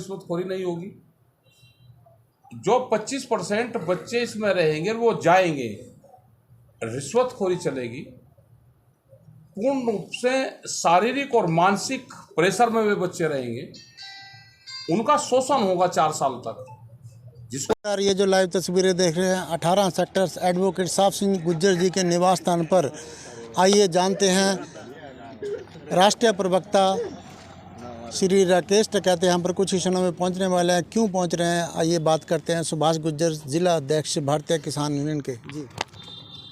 रिश्वतखोरी नहीं होगी। जो 25% बच्चे इसमें रहेंगे वो जाएंगे, रिश्वतखोरी चलेगी। पूर्ण रूप से शारीरिक और मानसिक प्रेशर में वे बच्चे रहेंगे, उनका शोषण होगा 4 साल तक। जिसको ये जो लाइव तस्वीरें देख रहे हैं 18 सेक्टर एडवोकेट साहब सिंह गुज्जर जी के निवास स्थान पर, आइए जानते हैं राष्ट्रीय प्रवक्ता श्री राकेश टिकैत यहाँ पर कुछ ही क्षणों में पहुँचने वाले हैं। क्यों पहुँच रहे हैं, आइए बात करते हैं सुभाष गुज्जर जिला अध्यक्ष भारतीय किसान यूनियन के। जी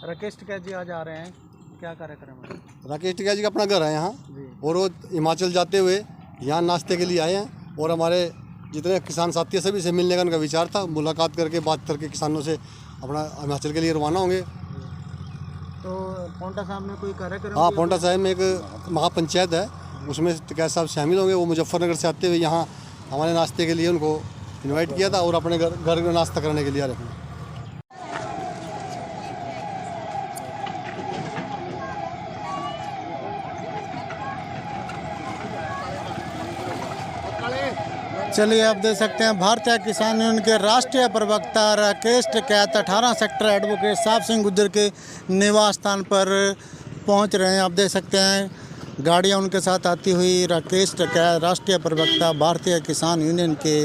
राकेश टिकैत जी आज आ रहे हैं, क्या कार्यक्रम है? राकेश टिकैत जी का अपना घर है यहाँ, और वो हिमाचल जाते हुए यहाँ नाश्ते के लिए आए हैं, और हमारे जितने किसान साथी सभी से मिलने का उनका विचार था। मुलाकात करके बात करके किसानों से अपना हिमाचल के लिए रवाना होंगे। तो पोंटा साहब में कोई कार्यक्रम? हाँ, पोंटा साहब में एक महापंचायत है, उसमें टिकैत साहब शामिल होंगे। वो मुजफ्फरनगर से आते हुए यहाँ हमारे नाश्ते के लिए उनको इन्वाइट किया था, और अपने घर में नाश्ता करने के लिए आ रहे हैं। चलिए आप देख सकते हैं भारतीय किसान यूनियन के राष्ट्रीय प्रवक्ता राकेश टिकैत 18 सेक्टर एडवोकेट साहब सिंह गुज्जर के निवास स्थान पर पहुंच रहे हैं। आप देख सकते हैं गाड़ियां उनके साथ आती हुई राकेश टिकैत राष्ट्रीय प्रवक्ता भारतीय किसान यूनियन के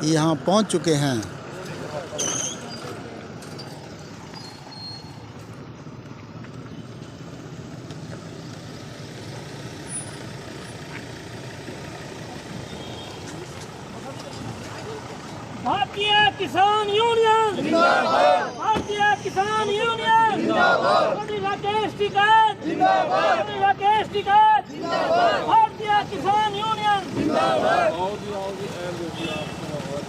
यहां पहुंच चुके हैं। भारतीय किसान यूनियन जिंदाबाद, भारतीय किसान यूनियन जिंदाबाद, राकेश टिकैत जिंदाबाद, राकेश टिकैत जिंदाबाद, भारतीय किसान यूनियन जिंदाबाद।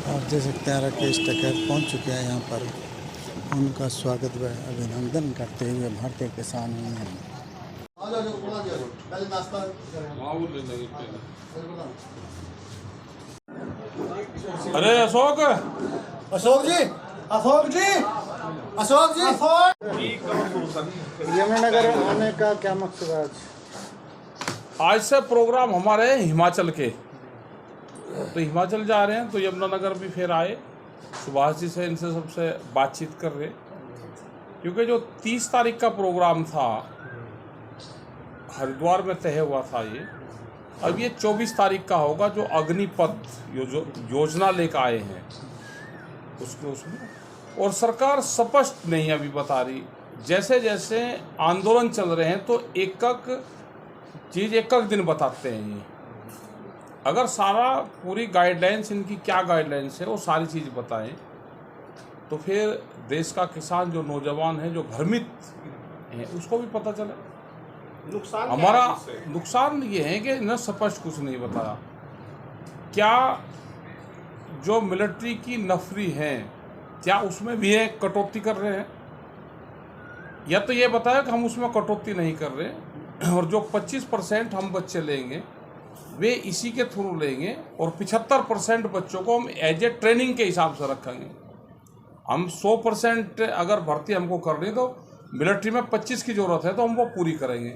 आप देख सकते हैं राकेश टिकैत पहुंच चुके हैं यहाँ पर, उनका स्वागत व अभिनंदन करते हुए भारतीय किसान यूनियन। अरे अशोक जी, यमुनानगर आने का क्या मकसद है? आज से प्रोग्राम हमारे हिमाचल के, तो हिमाचल जा रहे हैं, तो यमुनानगर भी फिर आए। सुभाष जी से इनसे सबसे बातचीत कर रहे, क्योंकि जो 30 तारीख का प्रोग्राम था हरिद्वार में तय हुआ था, ये अब ये 24 तारीख का होगा, जो अग्निपथ योजना लेकर आए हैं उसमें। और सरकार स्पष्ट नहीं अभी बता रही, जैसे जैसे आंदोलन चल रहे हैं तो एक चीज़ एक दिन बताते हैं ये। अगर सारा पूरी गाइडलाइंस इनकी क्या गाइडलाइंस है वो सारी चीज़ बताएं, तो फिर देश का किसान जो नौजवान है, जो भ्रमित है, उसको भी पता चले। हमारा नुकसान ये है कि न स्पष्ट कुछ नहीं बताया। क्या जो मिलिट्री की नफरी है, क्या उसमें भी है कटौती कर रहे हैं, या तो ये बताया कि हम उसमें कटौती नहीं कर रहे, और जो 25% हम बच्चे लेंगे वे इसी के थ्रू लेंगे, और 75% बच्चों को हम एज ए ट्रेनिंग के हिसाब से रखेंगे। हम 100% अगर भर्ती हमको करनी, तो मिलिट्री में 25 की ज़रूरत है तो हम वो पूरी करेंगे।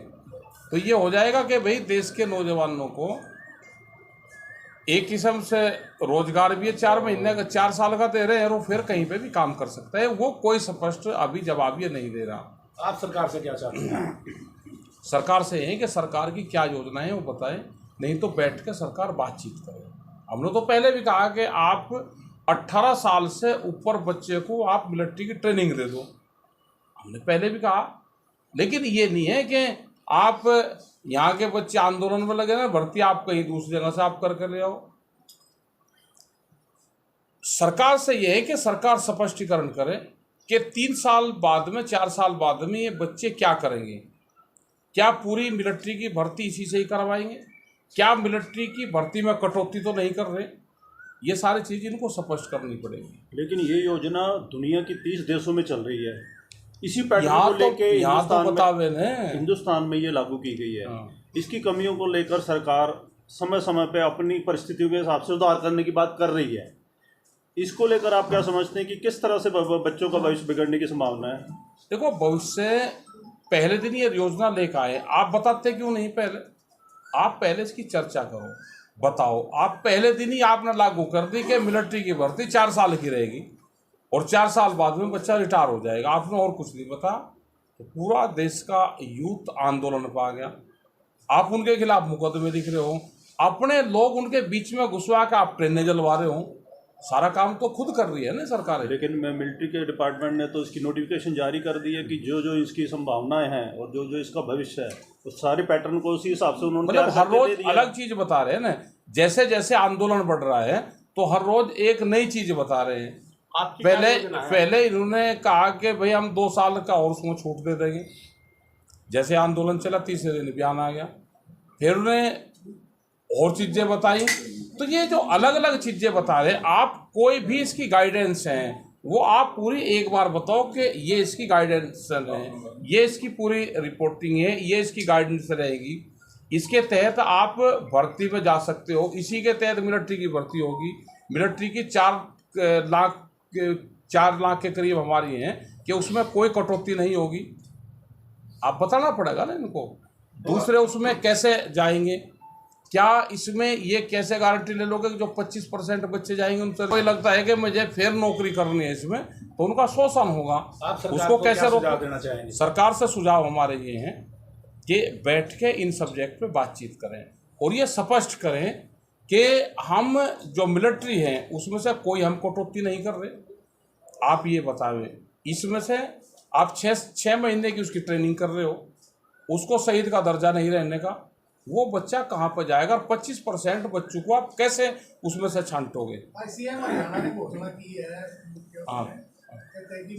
तो ये हो जाएगा कि भाई देश के नौजवानों को एक किस्म से रोजगार भी है, 4 महीने का 4 साल का दे रहे हैं, और फिर कहीं पे भी काम कर सकता है। वो कोई स्पष्ट अभी जवाब ये नहीं दे रहा। आप सरकार से क्या चाहते हैं? सरकार से यही कि सरकार की क्या योजना है वो बताएं, नहीं तो बैठ के सरकार बातचीत करे। हमने तो पहले भी कहा कि आप 18 साल से ऊपर बच्चे को आप मिलिट्री की ट्रेनिंग दे दो, हमने पहले भी कहा। लेकिन ये नहीं है कि आप यहाँ के बच्चे आंदोलन में लगे ना, भर्ती आप कहीं दूसरी जगह से आप करके ले आओ। सरकार से यह है कि सरकार स्पष्टीकरण करे कि 3 साल बाद में, 4 साल बाद में ये बच्चे क्या करेंगे। क्या पूरी मिलिट्री की भर्ती इसी से ही करवाएंगे? क्या मिलिट्री की भर्ती में कटौती तो नहीं कर रहे? ये सारी चीज़ इनको स्पष्ट करनी पड़ेगी। लेकिन ये योजना दुनिया की 30 देशों में चल रही है, इसी पैटर्न को लेके हिंदुस्तान में ये लागू की गई है। इसकी कमियों को लेकर सरकार समय समय पे अपनी परिस्थितियों के हिसाब से सुधार करने की बात कर रही है। इसको लेकर आप क्या समझते हैं कि किस तरह से बच्चों का भविष्य बिगड़ने की संभावना है? देखो, भविष्य पहले दिन ये योजना लेकर आए, आप बताते क्यों नहीं? पहले आप पहले इसकी चर्चा करो, बताओ, आप पहले दिन ही आपने लागू कर दी कि मिलिट्री की भर्ती 4 साल की रहेगी और 4 साल बाद में बच्चा रिटायर हो जाएगा। आपने और कुछ नहीं बता, तो पूरा देश का यूथ आंदोलन पर आ गया। आप उनके खिलाफ मुकदमे दिख रहे हो, अपने लोग उनके बीच में घुसवा के आप ट्रेनें जलवा रहे हो। सारा काम तो खुद कर रही है ना सरकार। लेकिन मिलिट्री के डिपार्टमेंट ने तो इसकी नोटिफिकेशन जारी कर दी है कि जो जो इसकी संभावनाएं हैं और जो जो इसका भविष्य है उस सारे पैटर्न को उसी हिसाब से उन्होंने मतलब हर रोज अलग चीज बता रहे हैं ना। जैसे जैसे आंदोलन बढ़ रहा है तो हर रोज एक नई चीज बता रहे हैं। पहले इन्होंने कहा कि भाई हम 2 साल का और उसमें छूट दे देंगे। जैसे आंदोलन चला, तीसरे दिन बयान आ गया, फिर उन्हें और चीजें बताई। तो ये जो अलग अलग चीजें बता रहे, आप कोई भी इसकी गाइडेंस है वो आप पूरी एक बार बताओ कि ये इसकी गाइडेंस है, ये इसकी पूरी रिपोर्टिंग है, ये इसकी गाइडेंस रहेगी, इसके तहत आप भर्ती पे जा सकते हो। इसी के तहत मिलिट्री की भर्ती होगी। मिलिट्री की 4 लाख के करीब हमारी हैं कि उसमें कोई कटौती नहीं होगी। आप बताना पड़ेगा ना इनको। दूसरे उसमें कैसे जाएंगे, क्या इसमें ये कैसे गारंटी ले लोगे कि जो 25% बच्चे जाएंगे उनसे कोई लगता है कि मुझे फिर नौकरी करनी है इसमें, तो उनका शोषण होगा। उसको कैसे रोक? सरकार से सुझाव हमारे ये हैं कि बैठ के इन सब्जेक्ट पे बातचीत करें और ये स्पष्ट करें कि हम जो मिलिट्री हैं उसमें से कोई हम कटौती नहीं कर रहे। आप ये बतावें, इसमें से आप 6 महीने की उसकी ट्रेनिंग कर रहे हो, उसको शहीद का दर्जा नहीं रहने का, वो बच्चा कहाँ पर जाएगा? 25% बच्चों को आप कैसे उसमें से छांटोगे? सीएम हरियाणा ने घोषणा की है,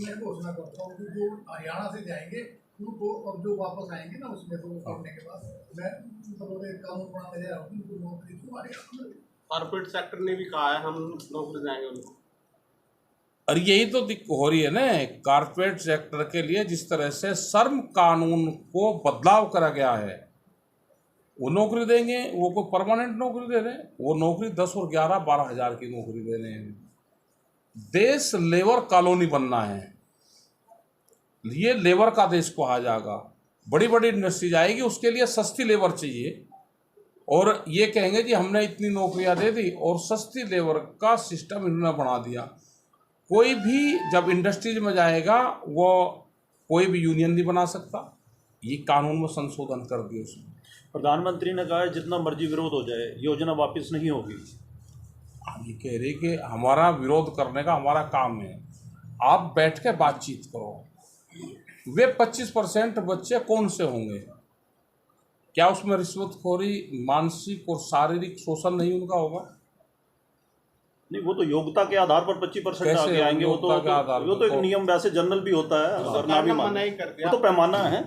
मैं घोषणा करता हूँ कि जो हरियाणा से जाएंगे उनको और जो वापस आएंगे ना उसमें तो करने के बाद मैं कानून बनाने जा रहा हूँ उनको नौकरी हरियाणा में। कॉर्पोरेट सेक्टर ने भी कहा है हम नौकरी देंगे उनको। और यही तो हो रही है ना कारपोरेट सेक्टर के लिए। जिस तरह से श्रम कानून को बदलाव करा गया है, वो नौकरी देंगे, वो कोई परमानेंट नौकरी दे रहे हैं, वो नौकरी 10 और 11, 12 हज़ार की नौकरी दे रहे हैं। देश लेबर कॉलोनी बनना है, ये लेबर का देश कहा जाएगा। बड़ी बड़ी इंडस्ट्री आएगी, उसके लिए सस्ती लेबर चाहिए और ये कहेंगे जी हमने इतनी नौकरियां दे दी और सस्ती लेबर का सिस्टम इन्होंने बना दिया। कोई भी जब इंडस्ट्रीज में जाएगा वो कोई भी यूनियन नहीं बना सकता। ये कानून में संशोधन कर दिया उसमें। प्रधानमंत्री ने कहा है जितना मर्जी विरोध हो जाए योजना वापस नहीं होगी। हम ये कह रहे कि हमारा विरोध करने का हमारा काम है, आप बैठ के बातचीत करो। वे 25% बच्चे कौन से होंगे? क्या उसमें रिश्वतखोरी, मानसिक और शारीरिक शोषण नहीं उनका होगा? नहीं, वो तो योग्यता के आधार पर 25% आगे आएंगे। वो तो एक नियम वैसे जनरल भी होता है, अगर ना भी माने वो तो पैमाना है,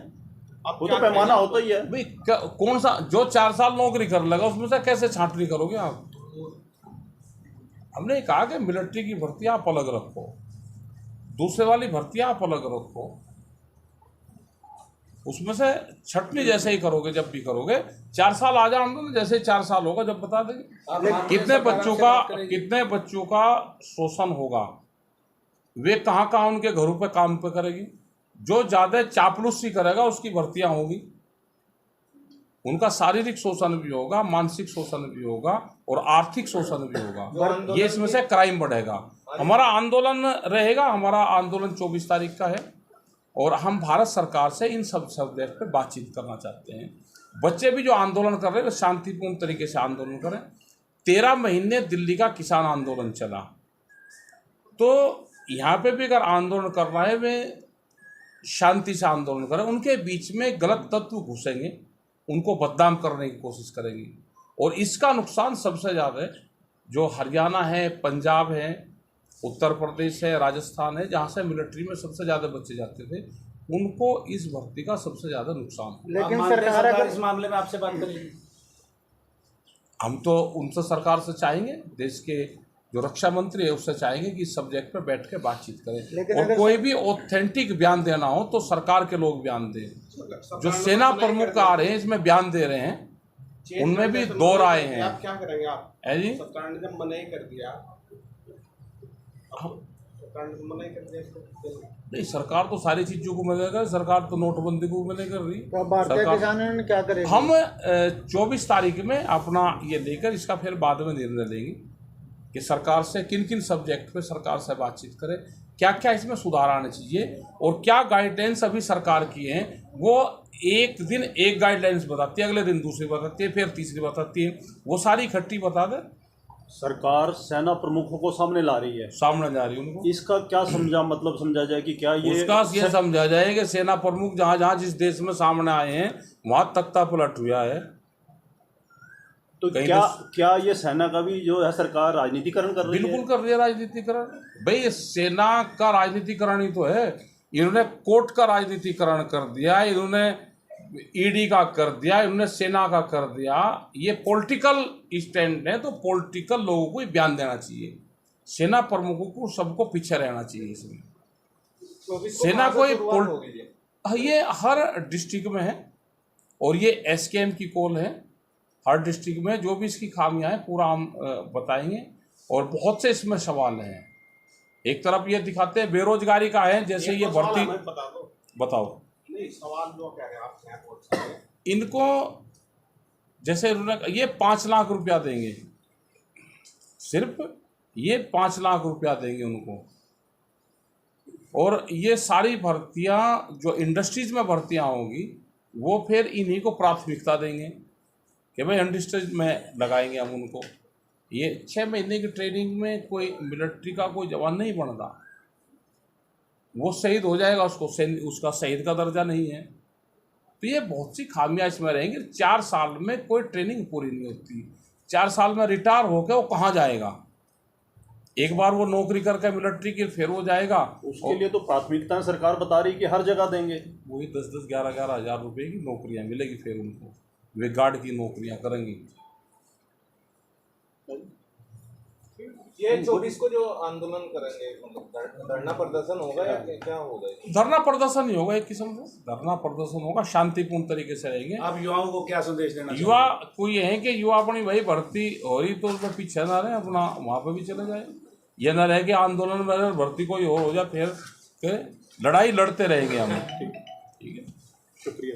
वो तो पैमाना होता ही है भाई। कौन सा जो 4 साल नौकरी कर लगा उसमें से कैसे छांटनी करोगे आप? हमने कहा कि मिलिट्री की भर्ती आप अलग रखो, दूसरे वाली भर्ती आप अलग रखो, उसमें से छटनी जैसे ही करोगे जब भी करोगे। 4 साल आ जाओ, जैसे 4 साल होगा जब बता देंगे कितने बच्चों का शोषण होगा, वे कहाँ कहाँ उनके घरों पे काम पे करेगी। जो ज़्यादा चापलूसी करेगा उसकी भर्तियां होगी, उनका शारीरिक शोषण भी होगा, मानसिक शोषण भी होगा और आर्थिक शोषण भी होगा। ये इसमें से क्राइम बढ़ेगा। हमारा आंदोलन रहेगा, हमारा आंदोलन 24 तारीख का है और हम भारत सरकार से इन सब सब्जेक्ट पे बातचीत करना चाहते हैं। बच्चे भी जो आंदोलन कर रहे हैं शांतिपूर्ण तरीके से आंदोलन करें। 13 महीने दिल्ली का किसान आंदोलन चला, तो यहाँ पे भी अगर आंदोलन करना है वे शांति से आंदोलन करें। उनके बीच में गलत तत्व घुसेंगे, उनको बदनाम करने की कोशिश करेंगे और इसका नुकसान सबसे ज़्यादा जो हरियाणा है, पंजाब है, उत्तर प्रदेश है, राजस्थान है, जहाँ से मिलिट्री में सबसे ज़्यादा बच्चे जाते थे, उनको इस भर्ती का सबसे ज़्यादा नुकसान। लेकिन सरकार अगर इस मामले में आपसे बात करेगी, हम तो उनसे सरकार से चाहेंगे, देश के जो रक्षा मंत्री है उससे चाहेंगे कि इस सब्जेक्ट पे बैठ के बातचीत करें और कोई भी ऑथेंटिक बयान देना हो तो सरकार के लोग बयान दें। जो सेना प्रमुख आ रहे हैं इसमें बयान दे रहे हैं, उनमें भी 2 राय हैं। आप क्या करेंगे? आप है जी, सरकार ने जब मना ही कर दिया, मना ही कर दिया इसको। नहीं, सरकार तो सारी चीज़ों को मना कर, सरकार तो नोटबंदी को मना कर रही। तो भारतीय किसानों ने क्या करें? हम 24 तारीख में अपना ये लेकर इसका फिर बाद में निर्णय लेंगे कि सरकार से किन किन सब्जेक्ट पे सरकार से बातचीत करें, क्या क्या इसमें सुधार आने चाहिए और क्या गाइडलाइंस अभी सरकार की हैं। वो एक दिन एक गाइडलाइंस बताती है, अगले दिन दूसरी बताती है, फिर तीसरी बताती है, वो सारी इकट्ठी बता दे। सरकार सेना प्रमुखों को सामने ला रही है, सामने जा रही है उनको। इसका क्या समझा जाए कि क्या ये उसका ये समझा जाए कि सेना प्रमुख जहाँ जहाँ जिस देश में सामने आए हैं वहाँ तख्ता पलट हुआ है। तो क्या ये सेना का भी जो है सरकार राजनीतिकरण कर रही है? बिल्कुल कर रही है राजनीतिकरण। भाई सेना का राजनीतिकरण ही तो है। इन्होंने कोर्ट का राजनीतिकरण कर दिया, इन्होंने ईडी का कर दिया, इन्होंने सेना का कर दिया। ये पॉलिटिकल स्टैंड है, तो पॉलिटिकल लोगों को ही बयान देना चाहिए। सेना प्रमुखों को सबको पीछे रहना चाहिए इसमें। सेना को ये हर डिस्ट्रिक्ट में है और ये एसकेएम की कॉल है। हर डिस्ट्रिक्ट में जो भी इसकी खामियां हैं पूरा हम बताएंगे और बहुत से इसमें सवाल हैं। एक तरफ ये दिखाते हैं बेरोजगारी का है, जैसे ये भर्ती बताओ। नहीं, सवाल जो कह रहे हैं आप क्या बोल सकते हैं? इनको जैसे इन्होंने ये 5 लाख रुपया देंगे, सिर्फ ये 5 लाख रुपया देंगे उनको। और ये सारी भर्तियां जो इंडस्ट्रीज में भर्तियां होंगी वो फिर इन्हीं को प्राथमिकता देंगे कि भाई इंडस्ट्रीज में लगाएंगे हम उनको। ये 6 महीने की ट्रेनिंग में कोई मिलिट्री का कोई जवान नहीं बनता, वो शहीद हो जाएगा, उसका शहीद का दर्जा नहीं है। तो ये बहुत सी खामियां इसमें रहेंगी। 4 साल में कोई ट्रेनिंग पूरी नहीं होती। 4 साल में रिटायर होकर वो कहाँ जाएगा? एक बार वो नौकरी करके मिलिट्री की फिर वो जाएगा। उसके लिए तो प्राथमिकता सरकार बता रही कि हर जगह देंगे। वही 10-10, 11-11 हज़ार रुपये की नौकरियां मिलेगी, फिर उनको वे गार्ड की नौकरियां करेंगी। ये 24 को जो आंदोलन करेंगे, मतलब धरना प्रदर्शन होगा या क्या होगा? धरना प्रदर्शन ही होगा, एक किस्म से धरना प्रदर्शन होगा, शांतिपूर्ण तरीके से रहेंगे। आप युवाओं को क्या संदेश देना? युवा को ये है कि युवा अपनी वही भर्ती हो रही तो उसमें पीछे ना रहे, अपना वहाँ पे भी चले जाए। ये ना रहे कि आंदोलन में भर्ती कोई हो जाए, फिर लड़ाई लड़ते रहेंगे हम। ठीक है, शुक्रिया।